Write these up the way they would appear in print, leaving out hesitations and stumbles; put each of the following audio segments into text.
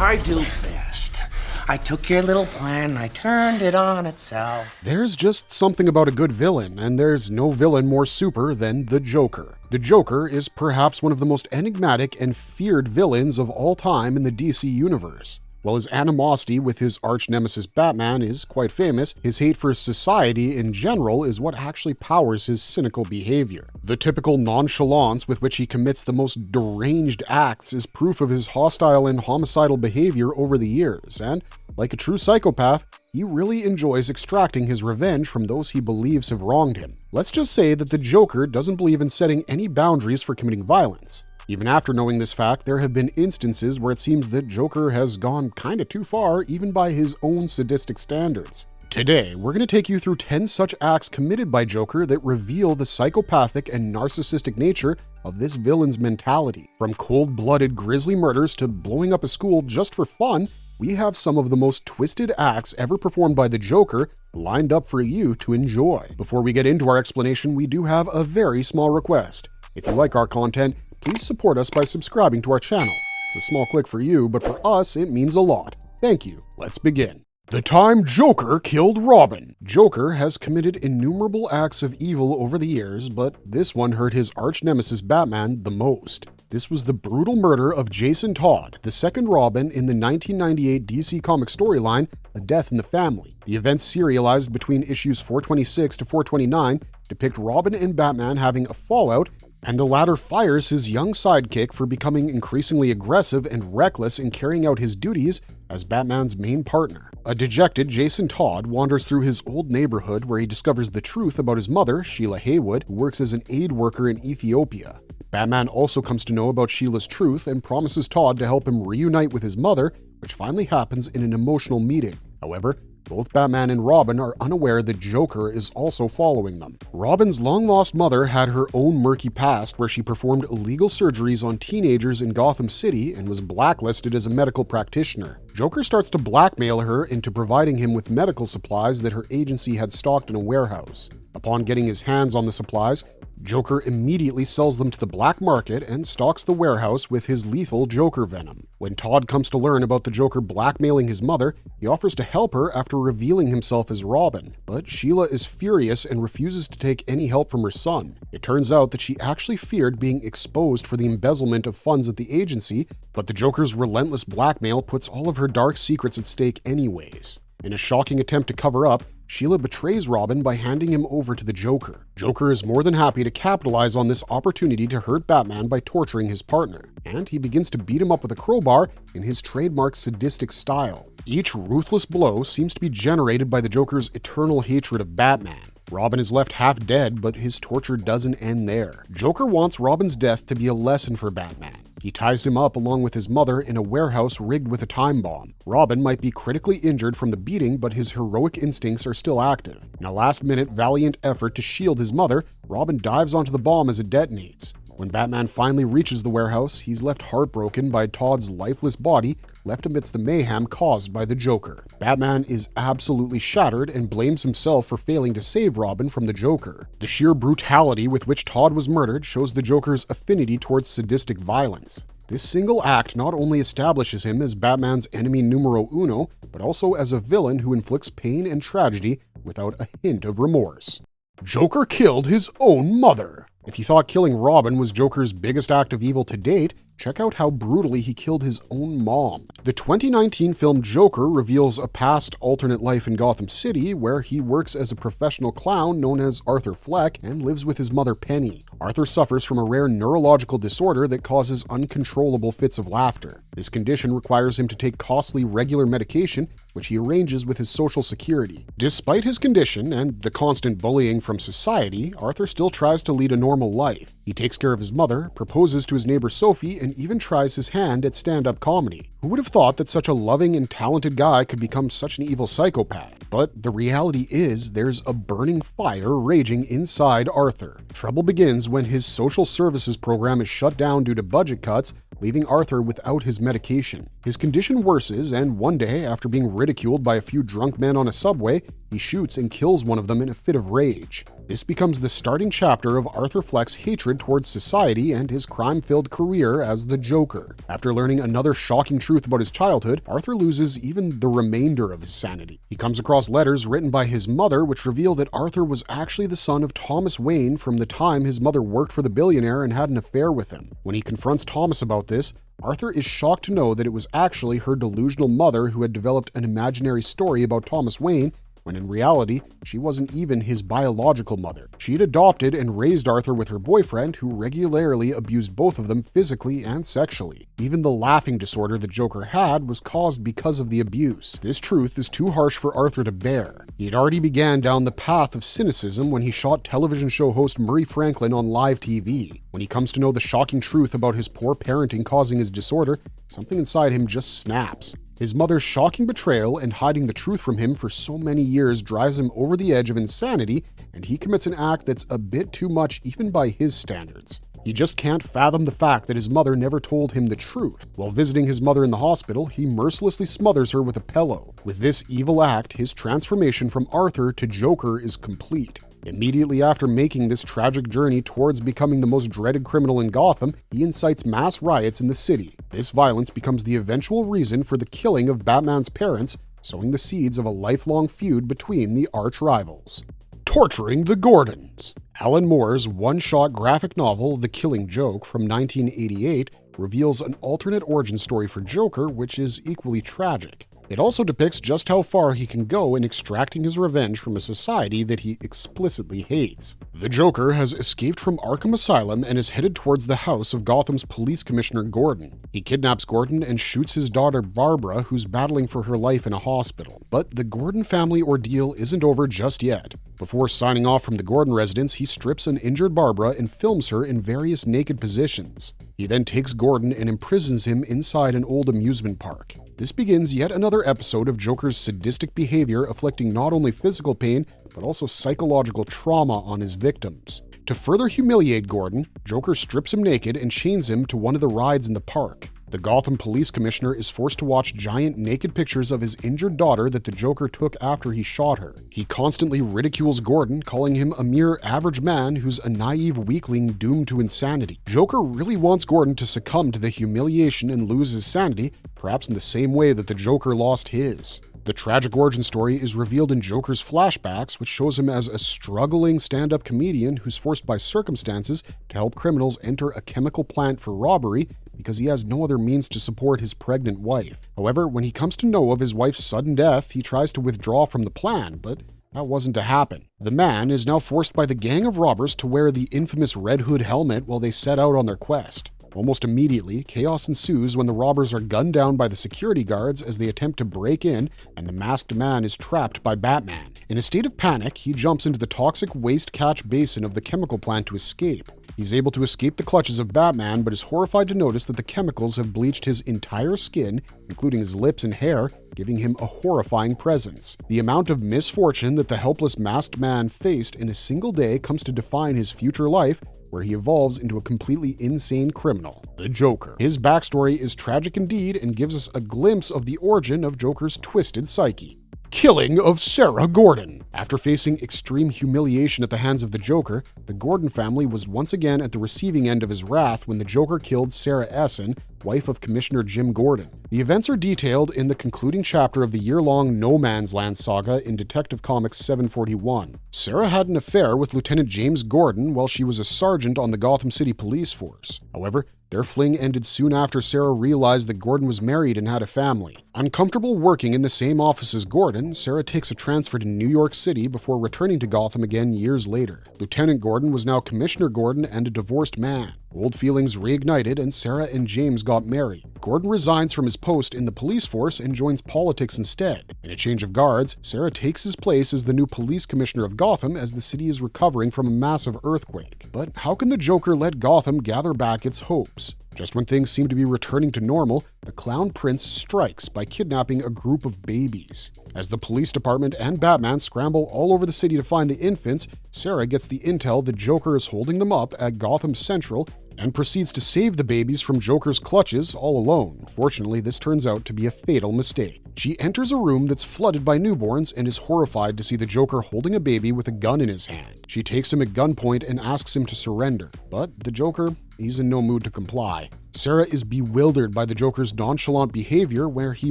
I do best. I took your little plan and I turned it on itself. There's just something about a good villain, and there's no villain more super than the Joker. The Joker is perhaps one of the most enigmatic and feared villains of all time in the DC universe. While his animosity with his arch-nemesis Batman is quite famous, his hate for society in general is what actually powers his cynical behavior. The typical nonchalance with which he commits the most deranged acts is proof of his hostile and homicidal behavior over the years, and, like a true psychopath, he really enjoys extracting his revenge from those he believes have wronged him. Let's just say that the Joker doesn't believe in setting any boundaries for committing violence. Even after knowing this fact, there have been instances where it seems that Joker has gone kinda too far, even by his own sadistic standards. Today, we're going to take you through 10 such acts committed by Joker that reveal the psychopathic and narcissistic nature of this villain's mentality. From cold-blooded grisly murders to blowing up a school just for fun, we have some of the most twisted acts ever performed by the Joker lined up for you to enjoy. Before we get into our explanation, we do have a very small request. If you like our content, please support us by subscribing to our channel. It's a small click for you, but for us, it means a lot. Thank you. Let's begin. The time Joker killed Robin. Joker has committed innumerable acts of evil over the years, but this one hurt his arch-nemesis Batman the most. This was the brutal murder of Jason Todd, the second Robin in the 1998 DC Comics storyline, A Death in the Family. The events serialized between issues 426 to 429 depict Robin and Batman having a fallout, and the latter fires his young sidekick for becoming increasingly aggressive and reckless in carrying out his duties as Batman's main partner. A dejected Jason Todd wanders through his old neighborhood where he discovers the truth about his mother, Sheila Haywood, who works as an aid worker in Ethiopia. Batman also comes to know about Sheila's truth and promises Todd to help him reunite with his mother, which finally happens in an emotional meeting. However, both Batman and Robin are unaware that Joker is also following them. Robin's long-lost mother had her own murky past where she performed illegal surgeries on teenagers in Gotham City and was blacklisted as a medical practitioner. Joker starts to blackmail her into providing him with medical supplies that her agency had stocked in a warehouse. Upon getting his hands on the supplies, Joker immediately sells them to the black market and stocks the warehouse with his lethal Joker venom. When Todd comes to learn about the Joker blackmailing his mother, he offers to help her after revealing himself as Robin. But Sheila is furious and refuses to take any help from her son. It turns out that she actually feared being exposed for the embezzlement of funds at the agency, but the Joker's relentless blackmail puts all of her dark secrets at stake anyways. In a shocking attempt to cover up, Sheila betrays Robin by handing him over to the Joker. Joker is more than happy to capitalize on this opportunity to hurt Batman by torturing his partner, and he begins to beat him up with a crowbar in his trademark sadistic style. Each ruthless blow seems to be generated by the Joker's eternal hatred of Batman. Robin is left half dead, but his torture doesn't end there. Joker wants Robin's death to be a lesson for Batman. He ties him up along with his mother in a warehouse rigged with a time bomb. Robin might be critically injured from the beating, but his heroic instincts are still active. In a last-minute valiant effort to shield his mother, Robin dives onto the bomb as it detonates. When Batman finally reaches the warehouse, he's left heartbroken by Todd's lifeless body left amidst the mayhem caused by the Joker. Batman is absolutely shattered and blames himself for failing to save Robin from the Joker. The sheer brutality with which Todd was murdered shows the Joker's affinity towards sadistic violence. This single act not only establishes him as Batman's enemy numero uno, but also as a villain who inflicts pain and tragedy without a hint of remorse. Joker killed his own mother. If you thought killing Robin was Joker's biggest act of evil to date, check out how brutally he killed his own mom. The 2019 film Joker reveals a past alternate life in Gotham City where he works as a professional clown known as Arthur Fleck and lives with his mother Penny. Arthur suffers from a rare neurological disorder that causes uncontrollable fits of laughter. This condition requires him to take costly regular medication, which he arranges with his Social Security. Despite his condition and the constant bullying from society, Arthur still tries to lead a normal life. He takes care of his mother, proposes to his neighbor Sophie, and even tries his hand at stand-up comedy. Who would have thought that such a loving and talented guy could become such an evil psychopath? But the reality is, there's a burning fire raging inside Arthur. Trouble begins when his social services program is shut down due to budget cuts, leaving Arthur without his medication. His condition worsens, and one day, after being ridiculed by a few drunk men on a subway, he shoots and kills one of them in a fit of rage. This becomes the starting chapter of Arthur Fleck's hatred towards society and his crime-filled career as the Joker. After learning another shocking truth about his childhood, Arthur loses even the remainder of his sanity. He comes across letters written by his mother which reveal that Arthur was actually the son of Thomas Wayne from the time his mother worked for the billionaire and had an affair with him. When he confronts Thomas about this, Arthur is shocked to know that it was actually her delusional mother who had developed an imaginary story about Thomas Wayne, when in reality, she wasn't even his biological mother. She had adopted and raised Arthur with her boyfriend, who regularly abused both of them physically and sexually. Even the laughing disorder the Joker had was caused because of the abuse. This truth is too harsh for Arthur to bear. He had already began down the path of cynicism when he shot television show host Murray Franklin on live TV. When he comes to know the shocking truth about his poor parenting causing his disorder, something inside him just snaps. His mother's shocking betrayal and hiding the truth from him for so many years drives him over the edge of insanity, and he commits an act that's a bit too much even by his standards. He just can't fathom the fact that his mother never told him the truth. While visiting his mother in the hospital, he mercilessly smothers her with a pillow. With this evil act, his transformation from Arthur to Joker is complete. Immediately after making this tragic journey towards becoming the most dreaded criminal in Gotham, he incites mass riots in the city. This violence becomes the eventual reason for the killing of Batman's parents, sowing the seeds of a lifelong feud between the arch-rivals. Torturing the Gordons. Alan Moore's one-shot graphic novel, The Killing Joke, from 1988, reveals an alternate origin story for Joker, which is equally tragic. It also depicts just how far he can go in extracting his revenge from a society that he explicitly hates. The Joker has escaped from Arkham Asylum and is headed towards the house of Gotham's Police Commissioner Gordon. He kidnaps Gordon and shoots his daughter Barbara, who's battling for her life in a hospital. But the Gordon family ordeal isn't over just yet. Before signing off from the Gordon residence, he strips an injured Barbara and films her in various naked positions. He then takes Gordon and imprisons him inside an old amusement park. This begins yet another episode of Joker's sadistic behavior, afflicting not only physical pain, but also psychological trauma on his victims. To further humiliate Gordon, Joker strips him naked and chains him to one of the rides in the park. The Gotham Police Commissioner is forced to watch giant naked pictures of his injured daughter that the Joker took after he shot her. He constantly ridicules Gordon, calling him a mere average man who's a naive weakling doomed to insanity. Joker really wants Gordon to succumb to the humiliation and lose his sanity, perhaps in the same way that the Joker lost his. The tragic origin story is revealed in Joker's flashbacks, which shows him as a struggling stand-up comedian who's forced by circumstances to help criminals enter a chemical plant for robbery because he has no other means to support his pregnant wife. However, when he comes to know of his wife's sudden death, he tries to withdraw from the plan, but that wasn't to happen. The man is now forced by the gang of robbers to wear the infamous Red Hood helmet while they set out on their quest. Almost immediately, chaos ensues when the robbers are gunned down by the security guards as they attempt to break in, and the masked man is trapped by Batman. In a state of panic, he jumps into the toxic waste catch basin of the chemical plant to escape. He's able to escape the clutches of Batman, but is horrified to notice that the chemicals have bleached his entire skin, including his lips and hair, giving him a horrifying presence. The amount of misfortune that the helpless masked man faced in a single day comes to define his future life, where he evolves into a completely insane criminal, the Joker. His backstory is tragic indeed and gives us a glimpse of the origin of Joker's twisted psyche. Killing of Sarah Gordon. After facing extreme humiliation at the hands of the Joker, the Gordon family was once again at the receiving end of his wrath when the Joker killed Sarah Essen, wife of Commissioner Jim Gordon. The events are detailed in the concluding chapter of the year-long No Man's Land saga in Detective Comics 741. Sarah had an affair with Lieutenant James Gordon while she was a sergeant on the Gotham City Police Force. However, their fling ended soon after Sarah realized that Gordon was married and had a family. Uncomfortable working in the same office as Gordon, Sarah takes a transfer to New York City before returning to Gotham again years later. Lieutenant Gordon was now Commissioner Gordon and a divorced man. Old feelings reignited and Sarah and James got married. Gordon resigns from his post in the police force and joins politics instead. In a change of guards, Sarah takes his place as the new police commissioner of Gotham as the city is recovering from a massive earthquake. But how can the Joker let Gotham gather back its hopes? Just when things seem to be returning to normal, the Clown Prince strikes by kidnapping a group of babies. As the police department and Batman scramble all over the city to find the infants, Sarah gets the intel the Joker is holding them up at Gotham Central and proceeds to save the babies from Joker's clutches all alone. Fortunately, this turns out to be a fatal mistake. She enters a room that's flooded by newborns and is horrified to see the Joker holding a baby with a gun in his hand. She takes him at gunpoint and asks him to surrender, but the Joker, he's in no mood to comply. Sarah is bewildered by the Joker's nonchalant behavior, where he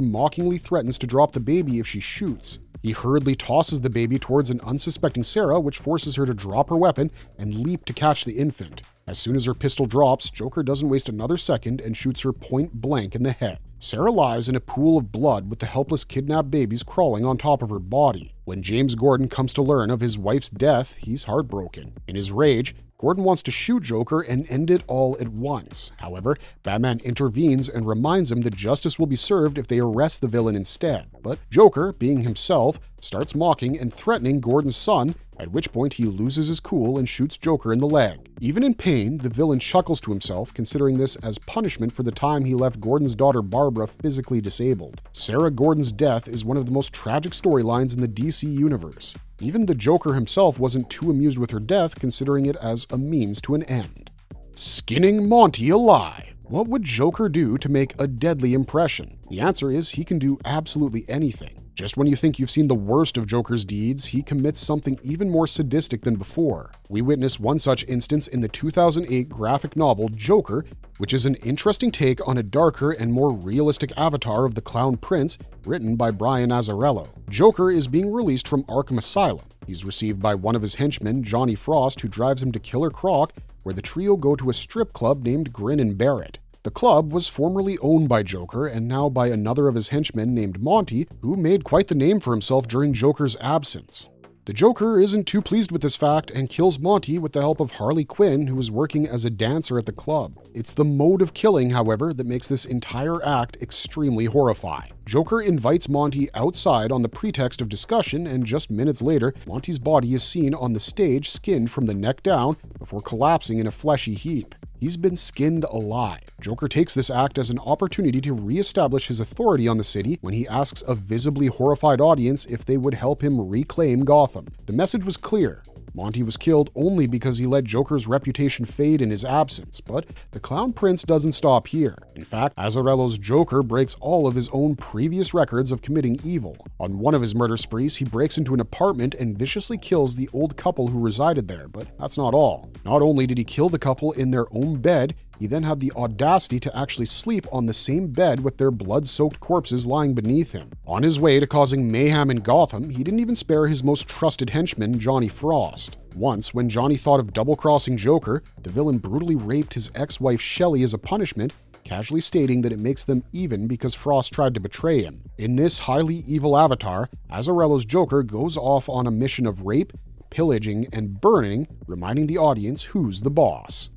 mockingly threatens to drop the baby if she shoots. He hurriedly tosses the baby towards an unsuspecting Sarah, which forces her to drop her weapon and leap to catch the infant. As soon as her pistol drops, Joker doesn't waste another second and shoots her point blank in the head. Sarah lies in a pool of blood with the helpless kidnapped babies crawling on top of her body. When James Gordon comes to learn of his wife's death, he's heartbroken. In his rage, Gordon wants to shoot Joker and end it all at once. However, Batman intervenes and reminds him that justice will be served if they arrest the villain instead. But Joker, being himself, starts mocking and threatening Gordon's son, at which point he loses his cool and shoots Joker in the leg. Even in pain, the villain chuckles to himself, considering this as punishment for the time he left Gordon's daughter Barbara physically disabled. Sarah Gordon's death is one of the most tragic storylines in the DC universe. Even the Joker himself wasn't too amused with her death, considering it as a means to an end. Skinning Monty alive. What would Joker do to make a deadly impression? The answer is he can do absolutely anything. Just when you think you've seen the worst of Joker's deeds, he commits something even more sadistic than before. We witness one such instance in the 2008 graphic novel Joker, which is an interesting take on a darker and more realistic avatar of the Clown Prince, written by Brian Azzarello. Joker is being released from Arkham Asylum. He's received by one of his henchmen, Johnny Frost, who drives him to Killer Croc, where the trio go to a strip club named Grin and Barrett. The club was formerly owned by Joker and now by another of his henchmen named Monty, who made quite the name for himself during Joker's absence. The Joker isn't too pleased with this fact and kills Monty with the help of Harley Quinn, who was working as a dancer at the club. It's the mode of killing, however, that makes this entire act extremely horrifying. Joker invites Monty outside on the pretext of discussion, and just minutes later, Monty's body is seen on the stage skinned from the neck down before collapsing in a fleshy heap. He's been skinned alive. Joker takes this act as an opportunity to re-establish his authority on the city when he asks a visibly horrified audience if they would help him reclaim Gotham. The message was clear. Monty was killed only because he let Joker's reputation fade in his absence, but the Clown Prince doesn't stop here. In fact, Azzarello's Joker breaks all of his own previous records of committing evil. On one of his murder sprees, he breaks into an apartment and viciously kills the old couple who resided there, but that's not all. Not only did he kill the couple in their own bed, he then had the audacity to actually sleep on the same bed with their blood-soaked corpses lying beneath him. On his way to causing mayhem in Gotham, he didn't even spare his most trusted henchman, Johnny Frost. Once, when Johnny thought of double-crossing Joker, the villain brutally raped his ex-wife Shelley as a punishment, casually stating that it makes them even because Frost tried to betray him. In this highly evil avatar, Azzarello's Joker goes off on a mission of rape, pillaging, and burning, reminding the audience who's the boss.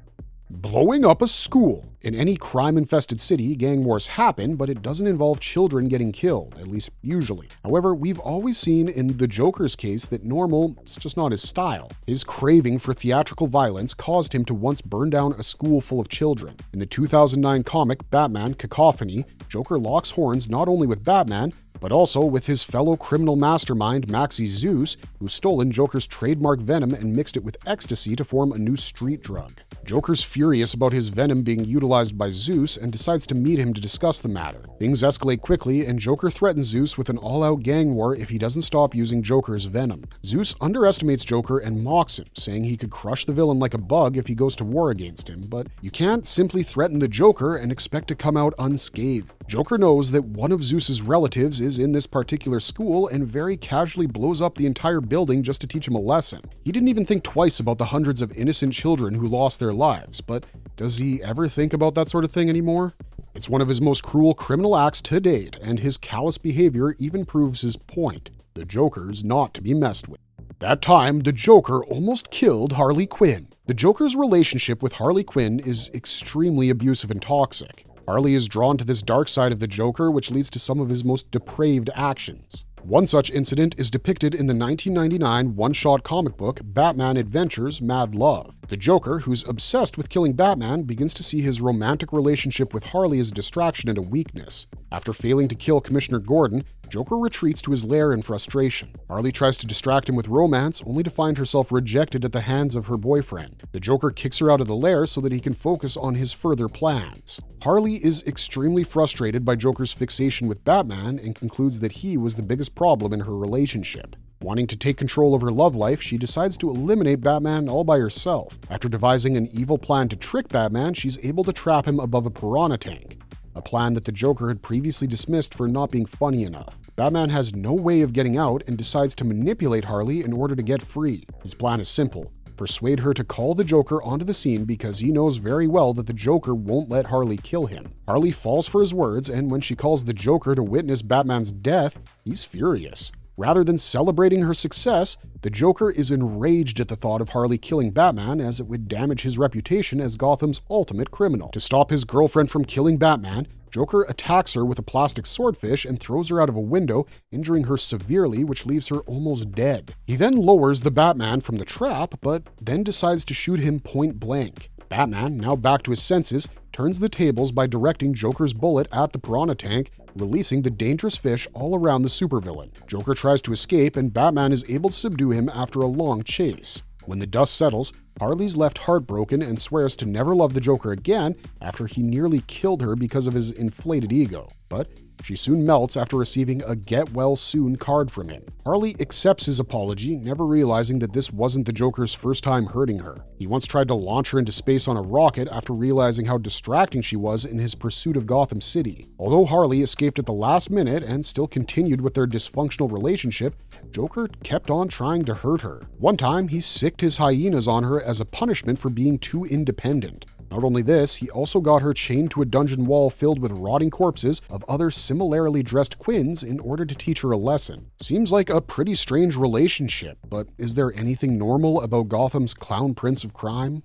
Blowing up a school. In any crime-infested city, gang wars happen, but it doesn't involve children getting killed, at least usually. However, we've always seen in the Joker's case that normal is just not his style. His craving for theatrical violence caused him to once burn down a school full of children. In the 2009 comic Batman Cacophony, Joker locks horns not only with Batman, but also with his fellow criminal mastermind Maxie Zeus, who's stolen Joker's trademark venom and mixed it with ecstasy to form a new street drug. Joker's furious about his venom being utilized by Zeus and decides to meet him to discuss the matter. Things escalate quickly, and Joker threatens Zeus with an all-out gang war if he doesn't stop using Joker's venom. Zeus underestimates Joker and mocks him, saying he could crush the villain like a bug if he goes to war against him, but you can't simply threaten the Joker and expect to come out unscathed. Joker knows that one of Zeus's relatives is in this particular school and very casually blows up the entire building just to teach him a lesson. He didn't even think twice about the hundreds of innocent children who lost their lives, but does he ever think about that sort of thing anymore? It's one of his most cruel criminal acts to date, and his callous behavior even proves his point. The Joker's not to be messed with. That time, the Joker almost killed Harley Quinn. The Joker's relationship with Harley Quinn is extremely abusive and toxic. Harley is drawn to this dark side of the Joker, which leads to some of his most depraved actions. One such incident is depicted in the 1999 one-shot comic book Batman Adventures: Mad Love. The Joker, who's obsessed with killing Batman, begins to see his romantic relationship with Harley as a distraction and a weakness. After failing to kill Commissioner Gordon, Joker retreats to his lair in frustration. Harley tries to distract him with romance, only to find herself rejected at the hands of her boyfriend. The Joker kicks her out of the lair so that he can focus on his further plans. Harley is extremely frustrated by Joker's fixation with Batman and concludes that he was the biggest problem in her relationship. Wanting to take control of her love life, she decides to eliminate Batman all by herself. After devising an evil plan to trick Batman, she's able to trap him above a piranha tank, a plan that the Joker had previously dismissed for not being funny enough. Batman has no way of getting out and decides to manipulate Harley in order to get free. His plan is simple: persuade her to call the Joker onto the scene because he knows very well that the Joker won't let Harley kill him. Harley falls for his words, and when she calls the Joker to witness Batman's death, he's furious. Rather than celebrating her success, the Joker is enraged at the thought of Harley killing Batman, as it would damage his reputation as Gotham's ultimate criminal. To stop his girlfriend from killing Batman, Joker attacks her with a plastic swordfish and throws her out of a window, injuring her severely, which leaves her almost dead. He then lowers the Batman from the trap, but then decides to shoot him point blank. Batman, now back to his senses, turns the tables by directing Joker's bullet at the piranha tank, releasing the dangerous fish all around the supervillain. Joker tries to escape, and Batman is able to subdue him after a long chase. When the dust settles, Harley's left heartbroken and swears to never love the Joker again after he nearly killed her because of his inflated ego. But she soon melts after receiving a get-well-soon card from him. Harley accepts his apology, never realizing that this wasn't the Joker's first time hurting her. He once tried to launch her into space on a rocket after realizing how distracting she was in his pursuit of Gotham City. Although Harley escaped at the last minute and still continued with their dysfunctional relationship, Joker kept on trying to hurt her. One time, he sicked his hyenas on her as a punishment for being too independent. Not only this, he also got her chained to a dungeon wall filled with rotting corpses of other similarly dressed Quinns in order to teach her a lesson. Seems like a pretty strange relationship, but is there anything normal about Gotham's clown prince of crime?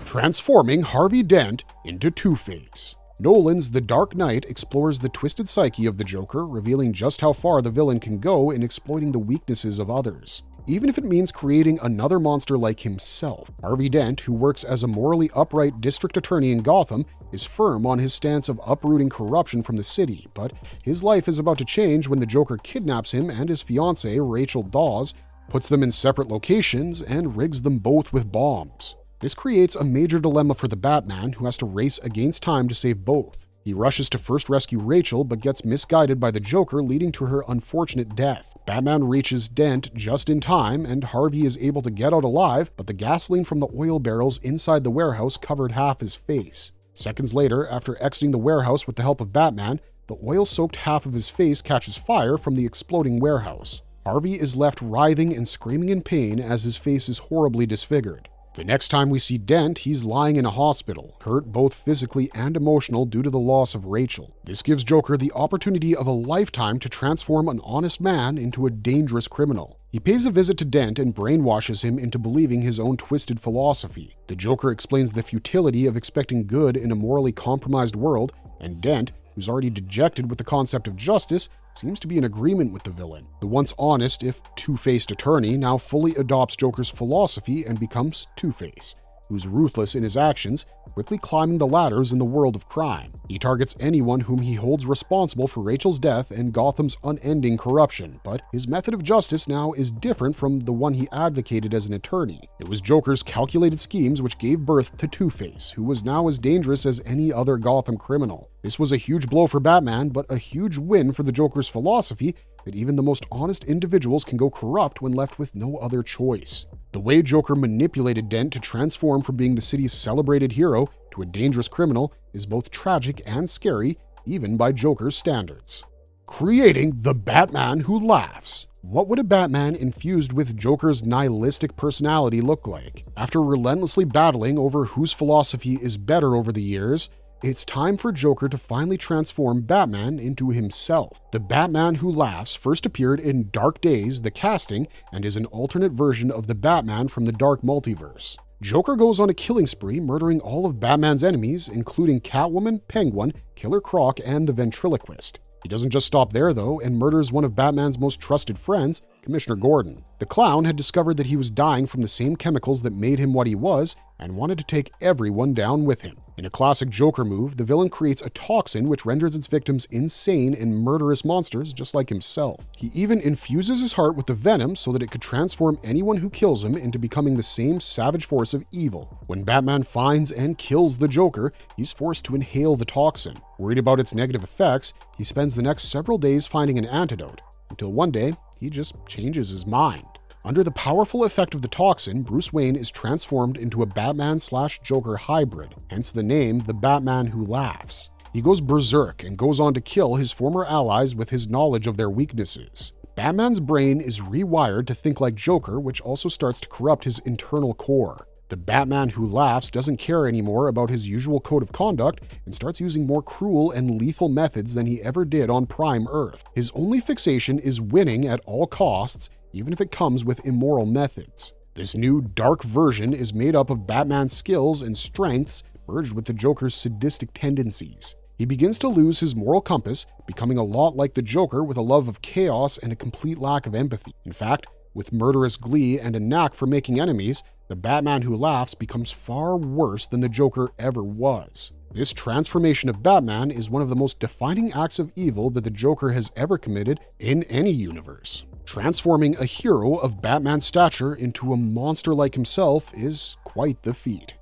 Transforming Harvey Dent into Two-Face. Nolan's The Dark Knight explores the twisted psyche of the Joker, revealing just how far the villain can go in exploiting the weaknesses of others, even if it means creating another monster like himself. Harvey Dent, who works as a morally upright district attorney in Gotham, is firm on his stance of uprooting corruption from the city, but his life is about to change when the Joker kidnaps him and his fiancée, Rachel Dawes, puts them in separate locations, and rigs them both with bombs. This creates a major dilemma for the Batman, who has to race against time to save both. He rushes to first rescue Rachel, but gets misguided by the Joker, leading to her unfortunate death. Batman reaches Dent just in time, and Harvey is able to get out alive, but the gasoline from the oil barrels inside the warehouse covered half his face. Seconds later, after exiting the warehouse with the help of Batman, the oil-soaked half of his face catches fire from the exploding warehouse. Harvey is left writhing and screaming in pain as his face is horribly disfigured. The next time we see Dent, he's lying in a hospital, hurt both physically and emotional due to the loss of Rachel. This gives Joker the opportunity of a lifetime to transform an honest man into a dangerous criminal. He pays a visit to Dent and brainwashes him into believing his own twisted philosophy. The Joker explains the futility of expecting good in a morally compromised world, and Dent, who's already dejected with the concept of justice, seems to be in agreement with the villain. The once honest, if two-faced attorney now fully adopts Joker's philosophy and becomes Two-Face, who's ruthless in his actions, quickly climbing the ladders in the world of crime. He targets anyone whom he holds responsible for Rachel's death and Gotham's unending corruption, but his method of justice now is different from the one he advocated as an attorney. It was Joker's calculated schemes which gave birth to Two-Face, who was now as dangerous as any other Gotham criminal. This was a huge blow for Batman, but a huge win for the Joker's philosophy that even the most honest individuals can go corrupt when left with no other choice. The way Joker manipulated Dent to transform from being the city's celebrated hero to a dangerous criminal is both tragic and scary, even by Joker's standards. Creating the Batman who laughs. What would a Batman infused with Joker's nihilistic personality look like? After relentlessly battling over whose philosophy is better over the years, it's time for Joker to finally transform Batman into himself. The Batman Who Laughs first appeared in Dark Days, the casting, and is an alternate version of the Batman from the Dark Multiverse. Joker goes on a killing spree, murdering all of Batman's enemies, including Catwoman, Penguin, Killer Croc, and the Ventriloquist. He doesn't just stop there, though, and murders one of Batman's most trusted friends, Commissioner Gordon. The clown had discovered that he was dying from the same chemicals that made him what he was, and wanted to take everyone down with him. In a classic Joker move, the villain creates a toxin which renders its victims insane and murderous monsters just like himself. He even infuses his heart with the venom so that it could transform anyone who kills him into becoming the same savage force of evil. When Batman finds and kills the Joker, he's forced to inhale the toxin. Worried about its negative effects, he spends the next several days finding an antidote, until one day, he just changes his mind. Under the powerful effect of the toxin, Bruce Wayne is transformed into a Batman/Joker hybrid, hence the name The Batman Who Laughs. He goes berserk and goes on to kill his former allies with his knowledge of their weaknesses. Batman's brain is rewired to think like Joker, which also starts to corrupt his internal core. The Batman Who Laughs doesn't care anymore about his usual code of conduct and starts using more cruel and lethal methods than he ever did on Prime Earth. His only fixation is winning at all costs, even if it comes with immoral methods. This new, dark version is made up of Batman's skills and strengths merged with the Joker's sadistic tendencies. He begins to lose his moral compass, becoming a lot like the Joker with a love of chaos and a complete lack of empathy. In fact, with murderous glee and a knack for making enemies, the Batman Who Laughs becomes far worse than the Joker ever was. This transformation of Batman is one of the most defining acts of evil that the Joker has ever committed in any universe. Transforming a hero of Batman's stature into a monster like himself is quite the feat.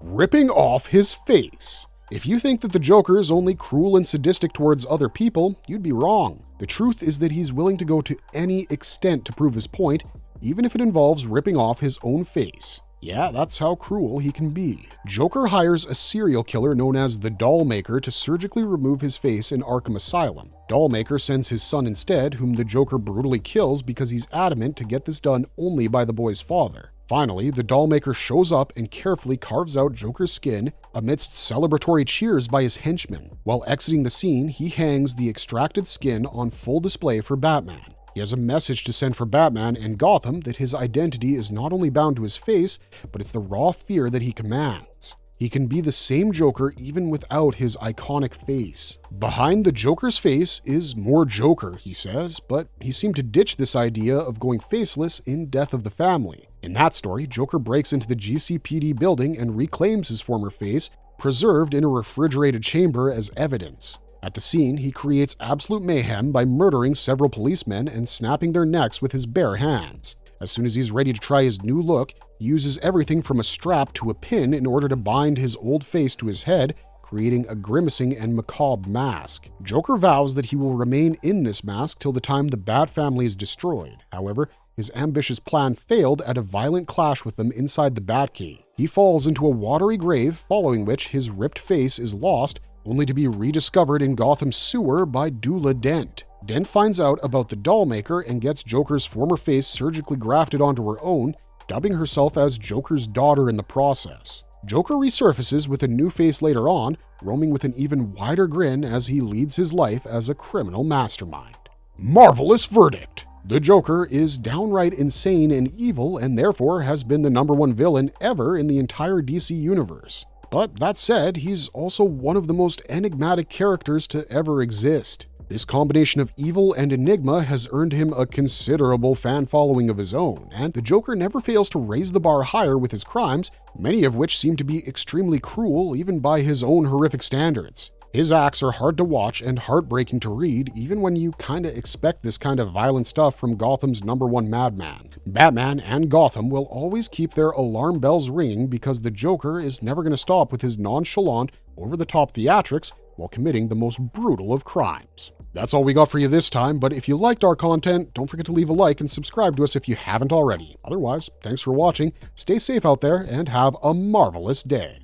Ripping off his face. If you think that the Joker is only cruel and sadistic towards other people, you'd be wrong. The truth is that he's willing to go to any extent to prove his point, even if it involves ripping off his own face. Yeah, that's how cruel he can be. Joker hires a serial killer known as the Dollmaker to surgically remove his face in Arkham Asylum. Dollmaker sends his son instead, whom the Joker brutally kills because he's adamant to get this done only by the boy's father. Finally, the Dollmaker shows up and carefully carves out Joker's skin amidst celebratory cheers by his henchmen. While exiting the scene, he hangs the extracted skin on full display for Batman. He has a message to send for Batman and Gotham that his identity is not only bound to his face, but it's the raw fear that he commands. He can be the same Joker even without his iconic face. Behind the Joker's face is more Joker, he says, but he seemed to ditch this idea of going faceless in Death of the Family. In that story, Joker breaks into the GCPD building and reclaims his former face, preserved in a refrigerated chamber as evidence. At the scene, he creates absolute mayhem by murdering several policemen and snapping their necks with his bare hands. As soon as he's ready to try his new look, he uses everything from a strap to a pin in order to bind his old face to his head, creating a grimacing and macabre mask. Joker vows that he will remain in this mask till the time the Bat family is destroyed. However, his ambitious plan failed at a violent clash with them inside the Batcave. He falls into a watery grave, following which his ripped face is lost, only to be rediscovered in Gotham's sewer by Dula Dent. Dent finds out about the Dollmaker and gets Joker's former face surgically grafted onto her own, dubbing herself as Joker's daughter in the process. Joker resurfaces with a new face later on, roaming with an even wider grin as he leads his life as a criminal mastermind. Marvelous verdict! The Joker is downright insane and evil and therefore has been the #1 villain ever in the entire DC universe. But that said, he's also one of the most enigmatic characters to ever exist. This combination of evil and enigma has earned him a considerable fan following of his own, and the Joker never fails to raise the bar higher with his crimes, many of which seem to be extremely cruel even by his own horrific standards. His acts are hard to watch and heartbreaking to read, even when you kinda expect this kind of violent stuff from Gotham's #1 madman. Batman and Gotham will always keep their alarm bells ringing because the Joker is never gonna stop with his nonchalant, over-the-top theatrics while committing the most brutal of crimes. That's all we got for you this time, but if you liked our content, don't forget to leave a like and subscribe to us if you haven't already. Otherwise, thanks for watching, stay safe out there, and have a marvelous day.